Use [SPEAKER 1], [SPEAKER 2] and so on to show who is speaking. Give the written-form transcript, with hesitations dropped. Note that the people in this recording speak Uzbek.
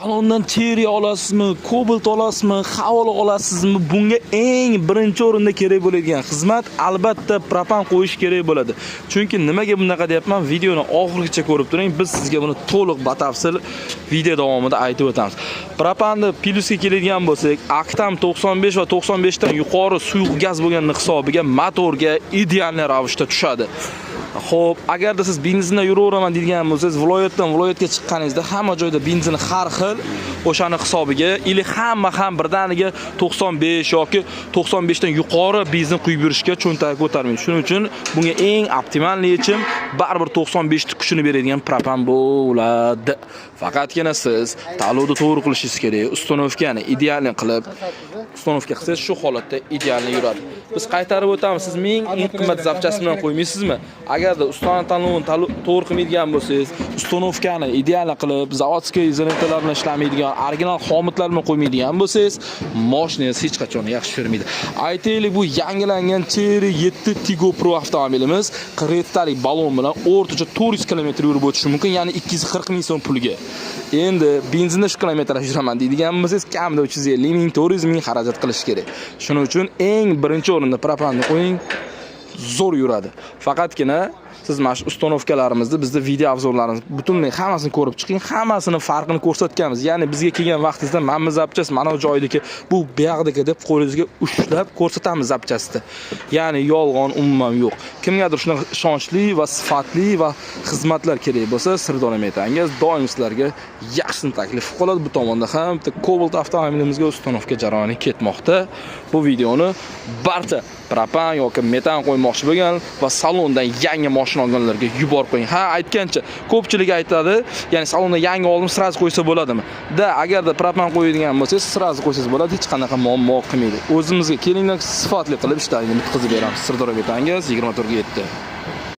[SPEAKER 1] Salondan Cherry olasizmi, Cobalt olasizmi, Havola olasizmi? Bunga eng birinchi o'rinda kerak bo'ladigan xizmat albatta propan qo'yish kerak bo'ladi. Chunki nimaga bunaqa deyapman? Videoni oxirigacha ko'rib turing. Biz sizga buni to'liq batafsil video davomida aytib o'tamiz. Propanni plyusga keladigan bo'lsak, Actam 95 va 95 dan yuqori suyuq gaz bo'lganini hisobiga motorga ideal ravishda tushadi. Xo'p, agarda siz benzinda yuraveraman degan bo'lsangiz, viloyatdan viloyatga chiqqaningizda hamma joyda benzin har xil, o'shani hisobiga ili hamma ham birdaniga 95 yoki 95 dan yuqori benzin quyib yurishga cho'ntagi ko'tarmaydi. Shuning uchun bunga eng optimal yechim baribir 95 ta kuchini beradigan propan bo'ladi. Faqatgina siz tanlovni to'g'ri qilishingiz kerak. Ustanovkani ideal qilib, ustanovka qilsangiz shu holatda ideal yuradi. Biz qaytarib o'tamiz. Siz eng qimmat zapchasini bilan qo'ymaysizmi? Agarda ustani tanlovini to'g'ri qilmaydigan bo'lsangiz, ustanovkani ideal qilib, zavodskiy izolentlar bilan ishlamaydigan, original xomutlar bilan qo'ymaydigan bo'lsangiz, mashinangiz hech qachon yaxshi yurmaydi. Aytaylik, bu yangilangan Cherry 7 Tigo Pro avtomobilimiz qirg'iztalik balon bilan o'rtacha 400 km yurib o'tishi mumkin, ya'ni 240 ming so'm pulga. Endi benzinda shu kilometraj yuraman deydigan bo'lsangiz, kamida 350 ming, 400 ming xarajat qilish kerak. Shuning uchun eng birinchi o'rinda propanni qo'ying. Zo'r yuradi. Faqatgina siz mana shu ustanovkalarimizni, bizda video obzorlarimiz butunlay hammasini ko'rib chiqing, hammasini farqini ko'rsatganmiz. Ya'ni bizga kelgan vaqtingizda mana zapchas mana bu joydagi, bu buyog'dagi deb qo'lingizga ushlab ko'rsatamiz zapchasni. Ya'ni yolg'on umuman yo'q. Kimgadir shunaqa ishonchli va sifatli va xizmatlar kerak bo'lsa, Sirdorim aytangiz, doim sizlarga yaxshi taklif qiladi. Bu tomonda ham bitta Cobalt avtomobilimizga ustanovka jarayoni ketmoqda. Bu videoni barcha propan yoki metan qo'ymoqchi bo'lgan va salondan yangi mashina olganlarga yuborib qo'ying. Ha, aytgancha, ko'pchilik aytadi, ya'ni salonda yangi oldim, sraz qo'ysa bo'ladimi? Da, agarda propan qo'yadigan bo'lsangiz, sraz qo'ysangiz bo'ladi, hech qanaqa muammo qilmaydi. O'zimizga kelinglar, sifatli qilib ishlarini bitkazib beramiz. Sirdorim aytangiz 24/7.